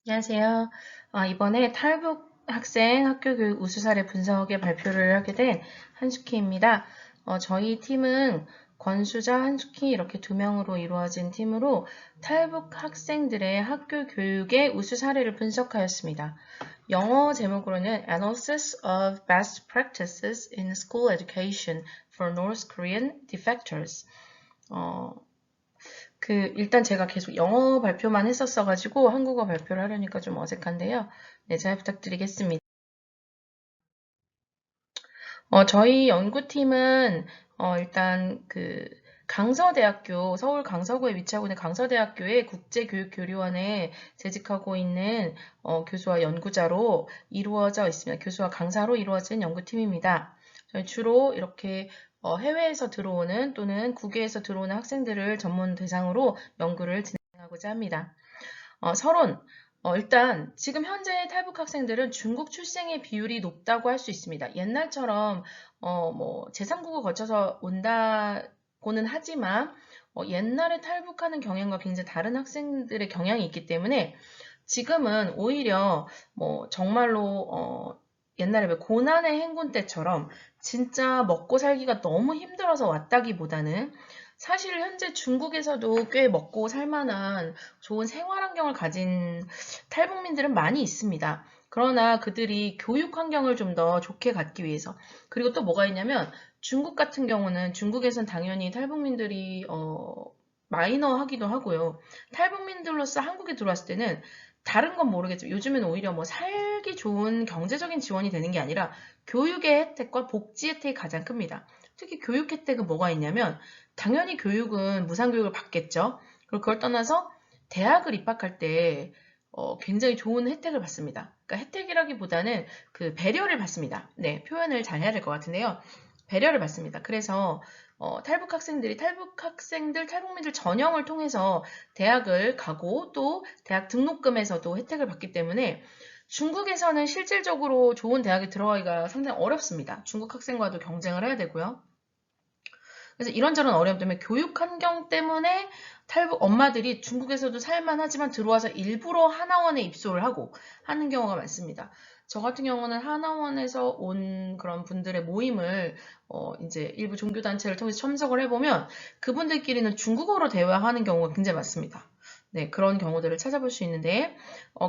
안녕하세요. 이번에 탈북 학생 학교 교육 우수 사례 분석의 발표를 하게 된 한숙희입니다. 저희 팀은 권수자, 한숙희 이렇게 두 명으로 이루어진 팀으로 탈북 학생들의 학교 교육의 우수 사례를 분석하였습니다. 영어 제목으로는 Analysis of Best Practices in School Education for North Korean Defectors. 어, 일단 제가 계속 영어 발표만 했었어가지고 한국어 발표를 하려니까 좀 어색한데요. 네, 잘 부탁드리겠습니다. 저희 연구팀은 일단 강서대학교, 서울 강서구에 위치하고 있는 강서대학교의 국제교육교류원에 재직하고 있는 교수와 연구자로 이루어져 있습니다. 교수와 강사로 이루어진 연구팀입니다. 저희 주로 이렇게 해외에서 들어오는 또는 국외에서 들어오는 학생들을 전문 대상으로 연구를 진행하고자 합니다. 서론. 일단 지금 현재 탈북 학생들은 중국 출생의 비율이 높다고 할 수 있습니다. 옛날처럼 제3국을 거쳐서 온다고는 하지만 옛날에 탈북하는 경향과 굉장히 다른 학생들의 경향이 있기 때문에 지금은 오히려 정말로 옛날에 왜 고난의 행군 때처럼 진짜 먹고 살기가 너무 힘들어서 왔다기보다는 사실 현재 중국에서도 꽤 먹고 살만한 좋은 생활 환경을 가진 탈북민들은 많이 있습니다. 그러나 그들이 교육 환경을 좀 더 좋게 갖기 위해서 그리고 또 뭐가 있냐면 중국 같은 경우는 중국에선 당연히 탈북민들이 마이너 하기도 하고요. 탈북민들로서 한국에 들어왔을 때는 다른 건 모르겠지만 요즘은 오히려 살기 좋은 경제적인 지원이 되는 게 아니라 교육의 혜택과 복지 혜택이 가장 큽니다. 특히 교육 혜택은 뭐가 있냐면 당연히 교육은 무상교육을 받겠죠. 그리고 그걸 떠나서 대학을 입학할 때 굉장히 좋은 혜택을 받습니다. 그러니까 혜택이라기보다는 그 배려를 받습니다. 네, 표현을 잘 해야 될 것 같은데요. 배려를 받습니다. 그래서 탈북민들 전형을 통해서 대학을 가고 또 대학 등록금에서도 혜택을 받기 때문에 중국에서는 실질적으로 좋은 대학에 들어가기가 상당히 어렵습니다. 중국 학생과도 경쟁을 해야 되고요. 그래서 이런저런 어려움 때문에 교육 환경 때문에 탈북 엄마들이 중국에서도 살만하지만 들어와서 일부러 하나원에 입소를 하고 하는 경우가 많습니다. 저 같은 경우는 하나원에서 온 그런 분들의 모임을 이제 일부 종교단체를 통해서 참석을 해보면 그분들끼리는 중국어로 대화하는 경우가 굉장히 많습니다. 네, 그런 경우들을 찾아볼 수 있는데,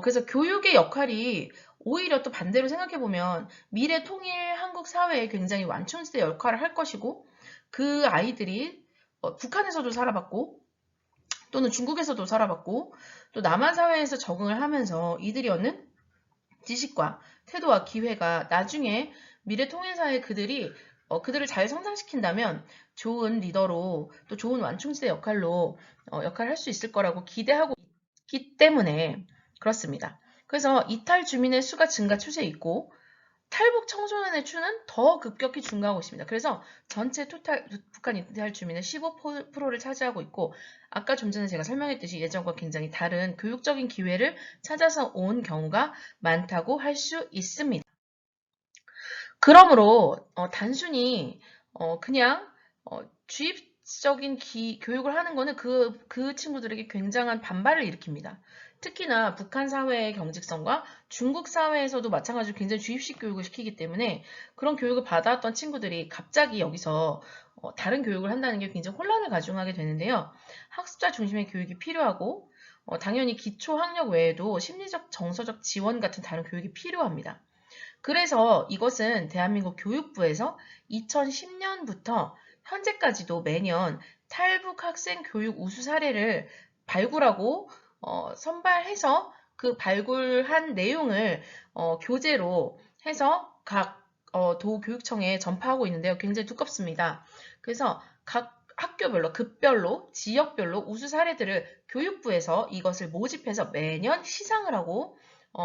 그래서 교육의 역할이 오히려 또 반대로 생각해보면 미래 통일 한국 사회에 굉장히 완충시대 역할을 할 것이고, 그 아이들이 북한에서도 살아봤고 또는 중국에서도 살아봤고 또 남한 사회에서 적응을 하면서 이들이 얻는 지식과 태도와 기회가 나중에 미래통일사의 그들을 잘 성장시킨다면 좋은 리더로 또 좋은 완충지대 역할로 역할을 할 수 있을 거라고 기대하고 있기 때문에 그렇습니다. 그래서 이탈 주민의 수가 증가 추세에 있고 탈북 청소년의 추는 더 급격히 증가하고 있습니다. 그래서 전체 북한 이탈 주민의 15%를 차지하고 있고 아까 좀 전에 제가 설명했듯이 예전과 굉장히 다른 교육적인 기회를 찾아서 온 경우가 많다고 할 수 있습니다. 그러므로 단순히 그냥 주입적인 교육을 하는 거는 그 친구들에게 굉장한 반발을 일으킵니다. 특히나 북한 사회의 경직성과 중국 사회에서도 마찬가지로 굉장히 주입식 교육을 시키기 때문에 그런 교육을 받아왔던 친구들이 갑자기 여기서 다른 교육을 한다는 게 굉장히 혼란을 가중하게 되는데요. 학습자 중심의 교육이 필요하고 당연히 기초 학력 외에도 심리적, 정서적 지원 같은 다른 교육이 필요합니다. 그래서 이것은 대한민국 교육부에서 2010년부터 현재까지도 매년 탈북 학생 교육 우수 사례를 발굴하고 선발해서 그 발굴한 내용을 교재로 해서 각 도교육청에 전파하고 있는데요. 굉장히 두껍습니다. 그래서 각 학교별로, 급별로, 지역별로 우수 사례들을 교육부에서 이것을 모집해서 매년 시상을 하고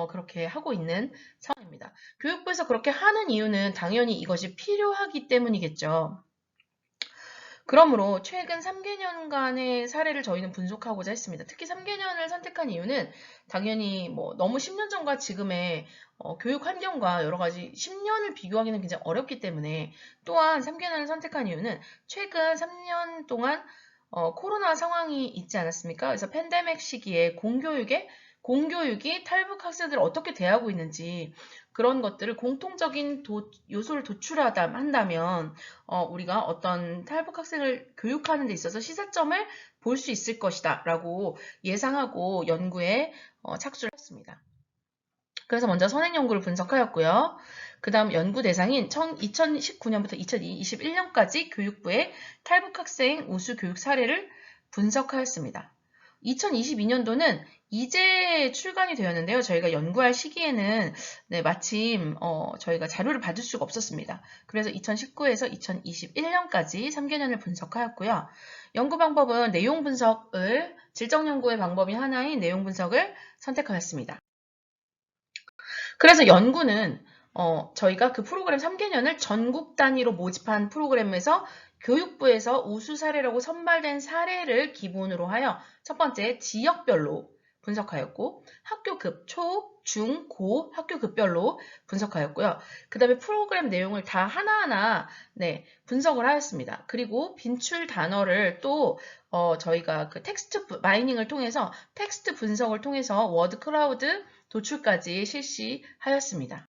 그렇게 하고 있는 상황입니다. 교육부에서 그렇게 하는 이유는 당연히 이것이 필요하기 때문이겠죠. 그러므로 최근 3개년간의 사례를 저희는 분석하고자 했습니다. 특히 3개년을 선택한 이유는 당연히 너무 10년 전과 지금의 교육 환경과 여러 가지 10년을 비교하기는 굉장히 어렵기 때문에 또한 3개년을 선택한 이유는 최근 3년 동안 코로나 상황이 있지 않았습니까? 그래서 팬데믹 시기에 공교육이 탈북 학생들을 어떻게 대하고 있는지 그런 것들을 공통적인 요소를 한다면 우리가 어떤 탈북 학생을 교육하는 데 있어서 시사점을 볼 수 있을 것이다 라고 예상하고 연구에 착수를 했습니다. 그래서 먼저 선행 연구를 분석하였고요. 그 다음 연구 대상인 2019년부터 2021년까지 교육부의 탈북 학생 우수 교육 사례를 분석하였습니다. 2022년도는 이제 출간이 되었는데요. 저희가 연구할 시기에는 마침 저희가 자료를 받을 수가 없었습니다. 그래서 2019에서 2021년까지 3개년을 분석하였고요. 연구 방법은 내용 분석을, 질적 연구의 방법이 하나인 내용 분석을 선택하였습니다. 그래서 연구는 저희가 그 프로그램 3개년을 전국 단위로 모집한 프로그램에서 교육부에서 우수 사례라고 선발된 사례를 기본으로 하여 첫 번째 지역별로 분석하였고 학교급, 초, 중, 고 학교급별로 분석하였고요. 그 다음에 프로그램 내용을 다 하나하나 분석을 하였습니다. 그리고 빈출 단어를 또 저희가 그 텍스트 마이닝을 통해서 텍스트 분석을 통해서 워드 클라우드 도출까지 실시하였습니다.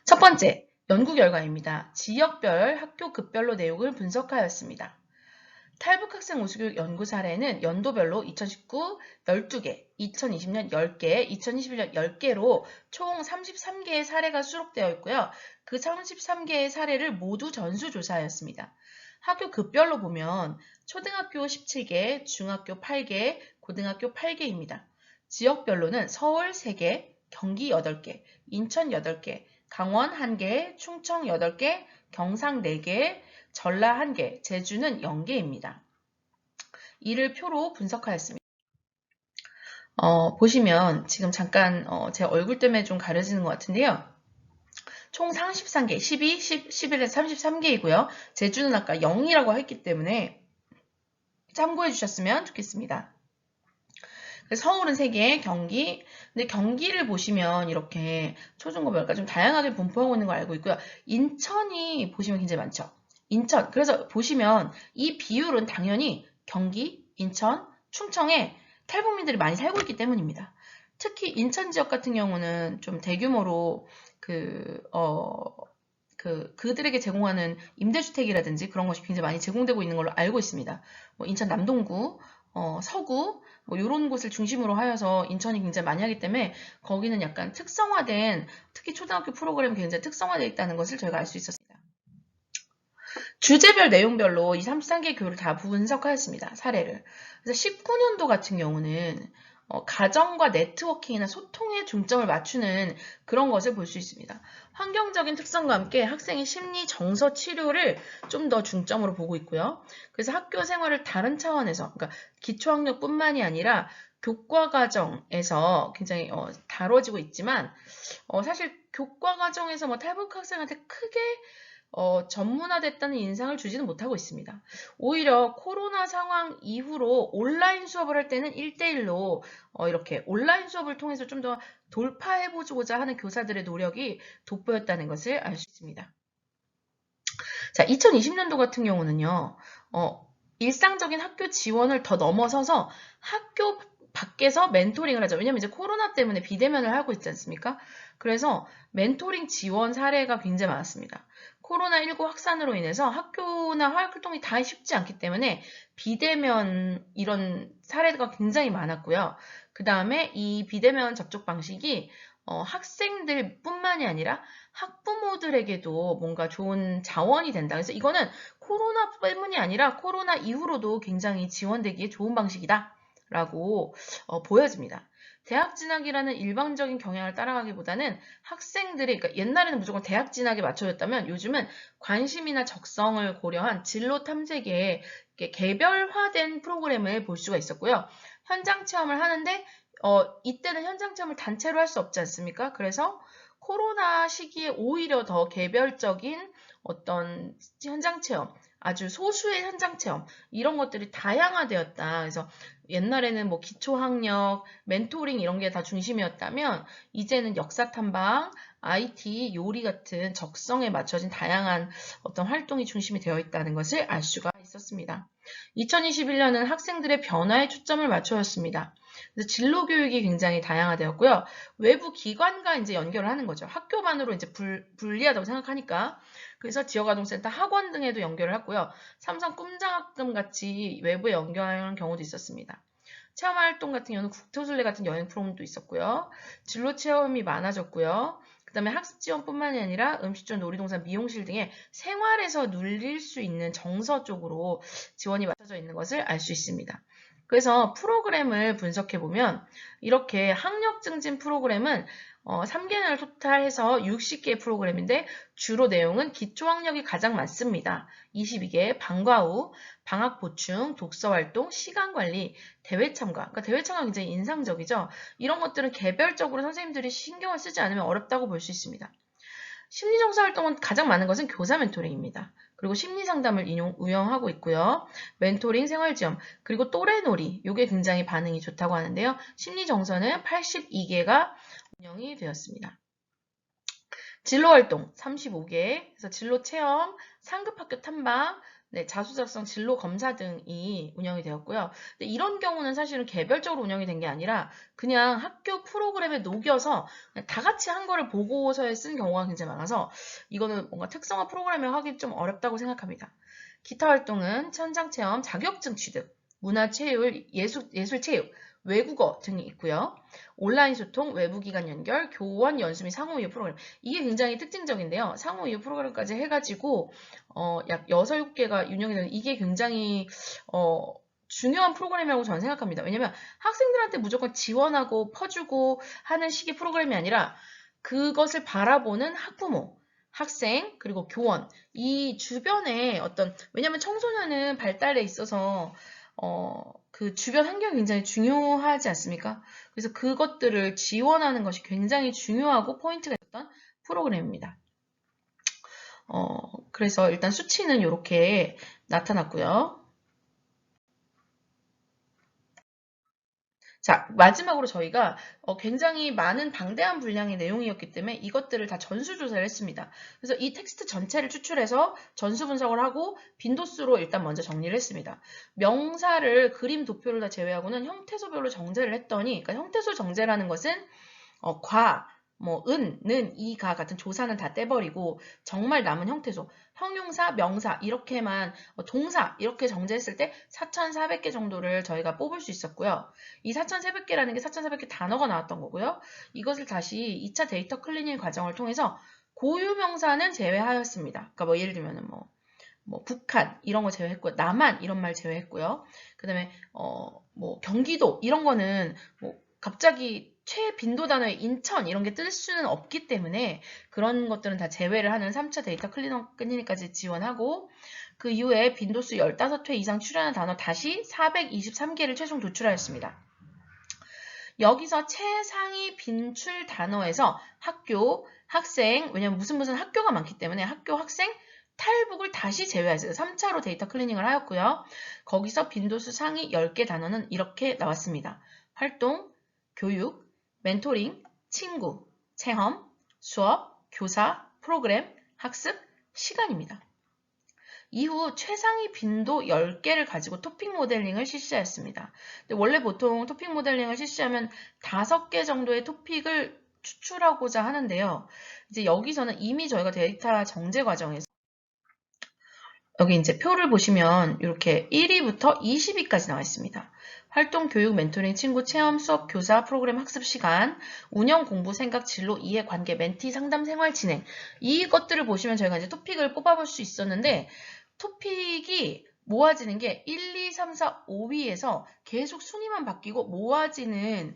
첫 번째, 연구 결과입니다. 지역별, 학교급별로 내용을 분석하였습니다. 탈북 학생 우수교육 연구 사례는 연도별로 2019 12개, 2020년 10개, 2021년 10개로 총 33개의 사례가 수록되어 있고요. 그 33개의 사례를 모두 전수조사하였습니다. 학교급별로 보면 초등학교 17개, 중학교 8개, 고등학교 8개입니다. 지역별로는 서울 3개, 경기 8개, 인천 8개, 강원 1개, 충청 8개, 경상 4개, 전라 1개, 제주는 0개입니다. 이를 표로 분석하였습니다. 보시면 지금 잠깐 제 얼굴 때문에 좀 가려지는 것 같은데요. 총 33개, 12, 11에서 33개이고요. 제주는 아까 0이라고 했기 때문에 참고해 주셨으면 좋겠습니다. 서울은 3개, 경기. 근데 경기를 보시면 이렇게 초중고별과 좀 다양하게 분포하고 있는 걸 알고 있고요. 인천이 보시면 굉장히 많죠. 인천. 그래서 보시면 이 비율은 당연히 경기, 인천, 충청에 탈북민들이 많이 살고 있기 때문입니다. 특히 인천 지역 같은 경우는 좀 대규모로 그들에게 제공하는 임대주택이라든지 그런 것이 굉장히 많이 제공되고 있는 걸로 알고 있습니다. 인천 남동구, 서구, 이런 곳을 중심으로 하여서 인천이 굉장히 많이 하기 때문에 거기는 약간 특성화된, 특히 초등학교 프로그램이 굉장히 특성화되어 있다는 것을 저희가 알 수 있었습니다. 주제별 내용별로 이 33개 교육을 다 분석하였습니다. 사례를. 그래서 19년도 같은 경우는 가정과 네트워킹이나 소통에 중점을 맞추는 그런 것을 볼 수 있습니다. 환경적인 특성과 함께 학생의 심리 정서 치료를 좀 더 중점으로 보고 있고요. 그래서 학교 생활을 다른 차원에서, 그러니까 기초학력뿐만이 아니라 교과 과정에서 굉장히 다뤄지고 있지만 사실 교과 과정에서 탈북 학생한테 크게 전문화됐다는 인상을 주지는 못하고 있습니다. 오히려 코로나 상황 이후로 온라인 수업을 할 때는 1대1로 이렇게 온라인 수업을 통해서 좀 더 돌파해보고자 하는 교사들의 노력이 돋보였다는 것을 알 수 있습니다. 자, 2020년도 같은 경우는요, 일상적인 학교 지원을 더 넘어서서 학교 밖에서 멘토링을 하죠. 왜냐면 이제 코로나 때문에 비대면을 하고 있지 않습니까? 그래서 멘토링 지원 사례가 굉장히 많았습니다. 코로나19 확산으로 인해서 학교나 화학활동이 다 쉽지 않기 때문에 비대면 이런 사례가 굉장히 많았고요. 그 다음에 이 비대면 접촉 방식이 학생들뿐만이 아니라 학부모들에게도 뭔가 좋은 자원이 된다. 그래서 이거는 코로나 때문이 아니라 코로나 이후로도 굉장히 지원되기에 좋은 방식이다. 라고 보여집니다. 대학 진학이라는 일방적인 경향을 따라가기보다는 학생들이, 그러니까 옛날에는 무조건 대학 진학에 맞춰졌다면 요즘은 관심이나 적성을 고려한 진로 탐색에 개별화된 프로그램을 볼 수가 있었고요. 현장 체험을 하는데 이때는 현장 체험을 단체로 할 수 없지 않습니까? 그래서 코로나 시기에 오히려 더 개별적인 어떤 현장 체험, 아주 소수의 현장 체험 이런 것들이 다양화되었다. 그래서 옛날에는 뭐 기초학력, 멘토링 이런 게 다 중심이었다면 이제는 역사 탐방, IT, 요리 같은 적성에 맞춰진 다양한 어떤 활동이 중심이 되어 있다는 것을 알 수가 있었습니다. 2021년은 학생들의 변화에 초점을 맞추었습니다. 그래서 진로 교육이 굉장히 다양화되었고요. 외부 기관과 이제 연결을 하는 거죠. 학교만으로 이제 불리하다고 생각하니까. 그래서 지역아동센터, 학원 등에도 연결을 했고요. 삼성 꿈장학금 같이 외부에 연결하는 경우도 있었습니다. 체험활동 같은 경우는 국토순례 같은 여행 프로그램도 있었고요. 진로 체험이 많아졌고요. 그 다음에 학습 지원뿐만이 아니라 음식점, 놀이동산, 미용실 등의 생활에서 누릴 수 있는 정서 쪽으로 지원이 맞춰져 있는 것을 알 수 있습니다. 그래서 프로그램을 분석해보면 이렇게 학력 증진 프로그램은 3개년을 토탈해서 60개의 프로그램인데 주로 내용은 기초학력이 가장 많습니다. 22개, 방과 후, 방학 보충, 독서활동, 시간관리, 대회 참가. 그러니까 대회 참가가 굉장히 인상적이죠. 이런 것들은 개별적으로 선생님들이 신경을 쓰지 않으면 어렵다고 볼 수 있습니다. 심리정서 활동은 가장 많은 것은 교사 멘토링입니다. 그리고 심리상담을 운영하고 있고요. 멘토링, 생활지원, 그리고 또래놀이, 이게 굉장히 반응이 좋다고 하는데요. 심리정서는 82개가 운영이 되었습니다. 진로활동 35개, 그래서 진로체험, 상급학교 탐방, 네, 자수작성 진로 검사 등이 운영이 되었고요. 근데 이런 경우는 사실은 개별적으로 운영이 된 게 아니라 그냥 학교 프로그램에 녹여서 다 같이 한 거를 보고서에 쓴 경우가 굉장히 많아서 이거는 뭔가 특성화 프로그램을 하기 좀 어렵다고 생각합니다. 기타 활동은 천장체험, 자격증 취득, 문화체육, 예술체육, 외국어 등이 있고요. 온라인 소통, 외부기관 연결, 교원, 연수 및 상호이해 프로그램. 이게 굉장히 특징적인데요. 상호이해 프로그램까지 해가지고 약 6, 7개가 운영이 되는 이게 굉장히 중요한 프로그램이라고 저는 생각합니다. 왜냐면 학생들한테 무조건 지원하고 퍼주고 하는 식의 프로그램이 아니라 그것을 바라보는 학부모, 학생, 그리고 교원, 이 주변에 왜냐면 청소년은 발달에 있어서 그 주변 환경이 굉장히 중요하지 않습니까? 그래서 그것들을 지원하는 것이 굉장히 중요하고 포인트가 있었던 프로그램입니다. 그래서 일단 수치는 이렇게 나타났고요. 자, 마지막으로 저희가 굉장히 많은 방대한 분량의 내용이었기 때문에 이것들을 다 전수조사를 했습니다. 그래서 이 텍스트 전체를 추출해서 전수 분석을 하고 빈도수로 일단 먼저 정리를 했습니다. 명사를 그림, 도표를 다 제외하고는 형태소별로 정제를 했더니, 그러니까 형태소 정제라는 것은 과, 은, 는, 이, 가 같은 조사는 다 떼버리고 정말 남은 형태소, 형용사, 명사 이렇게만 동사 이렇게 정제했을 때 4,400개 정도를 저희가 뽑을 수 있었고요. 이 4,400개라는 게 4,400개 단어가 나왔던 거고요. 이것을 다시 2차 데이터 클리닝 과정을 통해서 고유명사는 제외하였습니다. 그러니까 예를 들면 북한 이런 거 제외했고요. 남한 이런 말 제외했고요. 그 다음에 경기도 이런 거는 갑자기 최빈도 단어의 인천 이런 게 뜰 수는 없기 때문에 그런 것들은 다 제외를 하는 3차 데이터 클리닝까지 지원하고 그 이후에 빈도수 15회 이상 출연한 단어 다시 423개를 최종 도출하였습니다. 여기서 최상위 빈출 단어에서 학교, 학생, 왜냐면 무슨 학교가 많기 때문에 학교, 학생, 탈북을 다시 제외했어요. 3차로 데이터 클리닝을 하였고요. 거기서 빈도수 상위 10개 단어는 이렇게 나왔습니다. 활동, 교육, 멘토링, 친구, 체험, 수업, 교사, 프로그램, 학습, 시간입니다. 이후 최상위 빈도 10개를 가지고 토픽 모델링을 실시하였습니다. 원래 보통 토픽 모델링을 실시하면 5개 정도의 토픽을 추출하고자 하는데요. 이제 여기서는 이미 저희가 데이터 정제 과정에서 여기 이제 표를 보시면 이렇게 1위부터 20위까지 나와 있습니다. 활동, 교육, 멘토링, 친구, 체험, 수업, 교사, 프로그램, 학습 시간, 운영, 공부, 생각, 진로, 이해, 관계, 멘티, 상담, 생활, 진행 이것들을 보시면 저희가 이제 토픽을 뽑아볼 수 있었는데 토픽이 모아지는 게 1, 2, 3, 4, 5위에서 계속 순위만 바뀌고 모아지는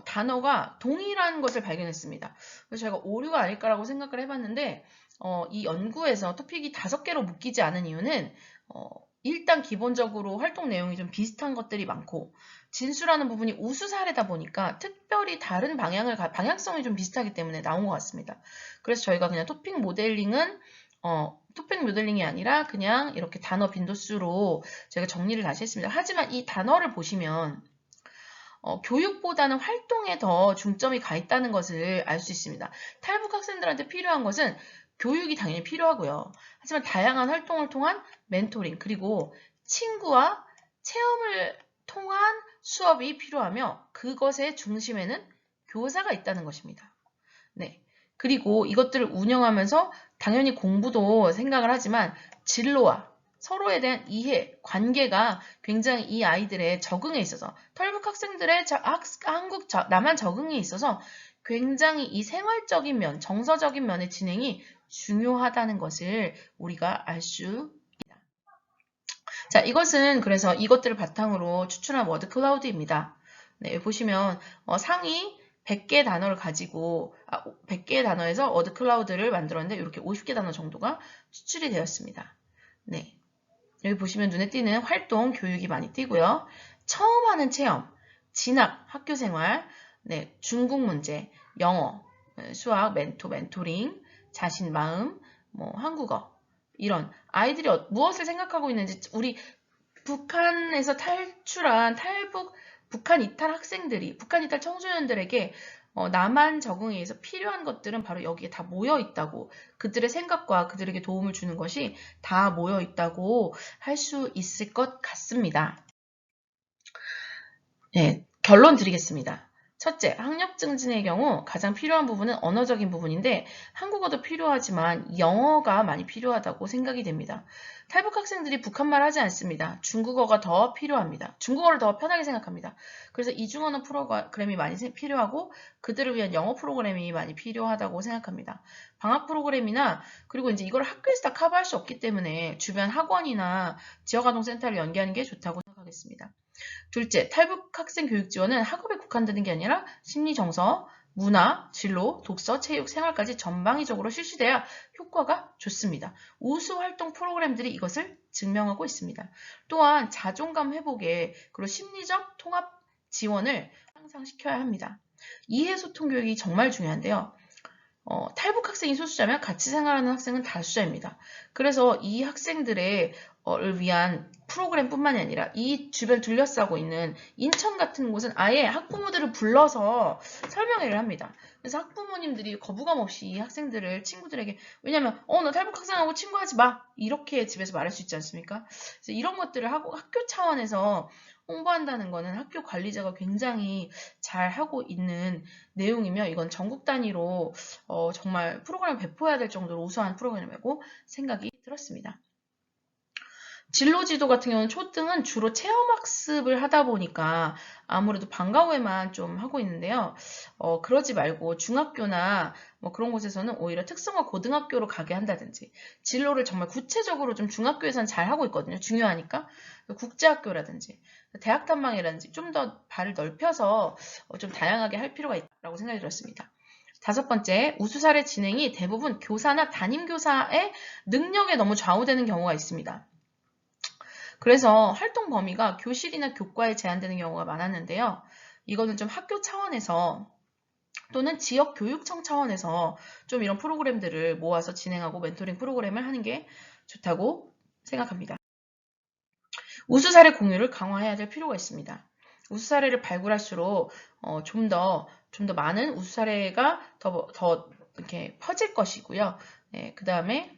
단어가 동일한 것을 발견했습니다. 그래서 제가 오류가 아닐까라고 생각을 해봤는데 이 연구에서 토픽이 5개로 묶이지 않은 이유는 일단 기본적으로 활동 내용이 좀 비슷한 것들이 많고 진수라는 부분이 우수 사례다 보니까 특별히 다른 방향성이 좀 비슷하기 때문에 나온 것 같습니다. 그래서 저희가 그냥 토픽 모델링이 아니라 그냥 이렇게 단어 빈도수로 제가 정리를 다시 했습니다. 하지만 이 단어를 보시면 교육보다는 활동에 더 중점이 가 있다는 것을 알 수 있습니다. 탈북 학생들한테 필요한 것은 교육이 당연히 필요하고요. 하지만 다양한 활동을 통한 멘토링 그리고 친구와 체험을 통한 수업이 필요하며 그것의 중심에는 교사가 있다는 것입니다. 네. 그리고 이것들을 운영하면서 당연히 공부도 생각을 하지만 진로와 서로에 대한 이해, 관계가 굉장히 이 아이들의 적응에 있어서 탈북 학생들의 남한 적응에 있어서 굉장히 이 생활적인 면, 정서적인 면의 진행이 중요하다는 것을 우리가 알 수 있습니다. 자, 이것은 그래서 이것들을 바탕으로 추출한 워드 클라우드입니다. 네, 보시면 상위 100개 단어를 가지고 100개의 단어에서 워드 클라우드를 만들었는데 이렇게 50개 단어 정도가 추출이 되었습니다. 네. 여기 보시면 눈에 띄는 활동, 교육이 많이 띄고요. 처음 하는 체험, 진학, 학교생활, 네, 중국 문제, 영어, 수학, 멘토링, 자신, 마음, 한국어 이런 아이들이 무엇을 생각하고 있는지 우리 북한에서 탈출한 북한 이탈 학생들이, 북한 이탈 청소년들에게 남한 적응에 의해서 필요한 것들은 바로 여기에 다 모여 있다고, 그들의 생각과 그들에게 도움을 주는 것이 다 모여 있다고 할 수 있을 것 같습니다. 네, 결론 드리겠습니다. 첫째, 학력 증진의 경우 가장 필요한 부분은 언어적인 부분인데 한국어도 필요하지만 영어가 많이 필요하다고 생각이 됩니다. 탈북 학생들이 북한말 하지 않습니다. 중국어가 더 필요합니다. 중국어를 더 편하게 생각합니다. 그래서 이중언어 프로그램이 많이 필요하고 그들을 위한 영어 프로그램이 많이 필요하다고 생각합니다. 방학 프로그램이나 그리고 이제 이걸 학교에서 다 커버할 수 없기 때문에 주변 학원이나 지역아동센터를 연계하는 게 좋다고 생각하겠습니다. 둘째, 탈북 학생 교육 지원은 학업에 국한되는 게 아니라 심리 정서, 문화, 진로, 독서, 체육, 생활까지 전방위적으로 실시돼야 효과가 좋습니다. 우수 활동 프로그램들이 이것을 증명하고 있습니다. 또한 자존감 회복에 그리고 심리적 통합 지원을 향상시켜야 합니다. 이해소통 교육이 정말 중요한데요. 탈북 학생이 소수자면 같이 생활하는 학생은 다수자입니다. 그래서 이 학생들을 위한 프로그램뿐만이 아니라 이 주변 둘러싸고 있는 인천 같은 곳은 아예 학부모들을 불러서 설명회를 합니다. 그래서 학부모님들이 거부감 없이 이 학생들을 친구들에게, 왜냐면 너 탈북 학생하고 친구하지 마 이렇게 집에서 말할 수 있지 않습니까? 그래서 이런 것들을 하고 학교 차원에서 홍보한다는 것은 학교 관리자가 굉장히 잘 하고 있는 내용이며 이건 전국 단위로 정말 프로그램을 배포해야 될 정도로 우수한 프로그램이라고 생각이 들었습니다. 진로지도 같은 경우는 초등은 주로 체험학습을 하다 보니까 아무래도 방과 후에만 좀 하고 있는데요. 그러지 말고 중학교나 그런 곳에서는 오히려 특성화 고등학교로 가게 한다든지 진로를 정말 구체적으로 좀 중학교에서는 잘 하고 있거든요. 중요하니까. 국제학교라든지 대학 탐방이라든지 좀 더 발을 넓혀서 좀 다양하게 할 필요가 있다고 생각이 들었습니다. 다섯 번째, 우수사례 진행이 대부분 교사나 담임교사의 능력에 너무 좌우되는 경우가 있습니다. 그래서 활동 범위가 교실이나 교과에 제한되는 경우가 많았는데요. 이거는 좀 학교 차원에서 또는 지역교육청 차원에서 좀 이런 프로그램들을 모아서 진행하고 멘토링 프로그램을 하는 게 좋다고 생각합니다. 우수사례 공유를 강화해야 될 필요가 있습니다. 우수사례를 발굴할수록 좀 더 많은 우수사례가 더 이렇게 퍼질 것이고요. 네, 그 다음에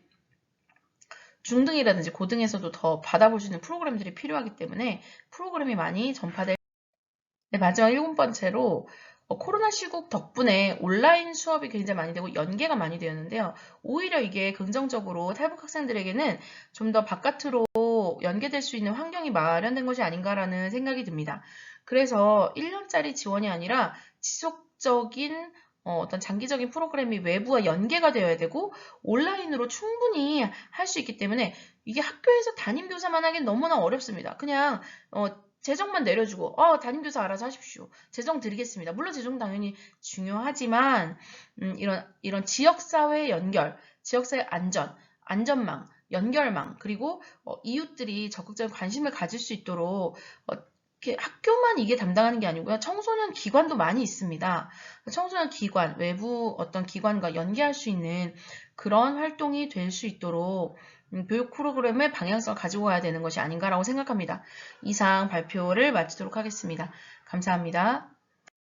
중등이라든지 고등에서도 더 받아볼 수 있는 프로그램들이 필요하기 때문에 프로그램이 많이 전파될. 네, 마지막 7번째로 코로나 시국 덕분에 온라인 수업이 굉장히 많이 되고 연계가 많이 되었는데요. 오히려 이게 긍정적으로 탈북 학생들에게는 좀 더 바깥으로 연계될 수 있는 환경이 마련된 것이 아닌가라는 생각이 듭니다. 그래서 1년짜리 지원이 아니라 지속적인 어떤 장기적인 프로그램이 외부와 연계가 되어야 되고 온라인으로 충분히 할 수 있기 때문에 이게 학교에서 담임교사만 하기엔 너무나 어렵습니다. 그냥 재정만 내려주고 담임교사 알아서 하십시오. 재정 드리겠습니다. 물론 재정 당연히 중요하지만 이런 지역사회 연결, 지역사회 안전망, 연결망 그리고 이웃들이 적극적인 관심을 가질 수 있도록 학교만 이게 담당하는 게 아니고요. 청소년 기관도 많이 있습니다. 청소년 기관, 외부 어떤 기관과 연계할 수 있는 그런 활동이 될 수 있도록 교육 프로그램의 방향성을 가지고 가야 되는 것이 아닌가라고 생각합니다. 이상 발표를 마치도록 하겠습니다. 감사합니다.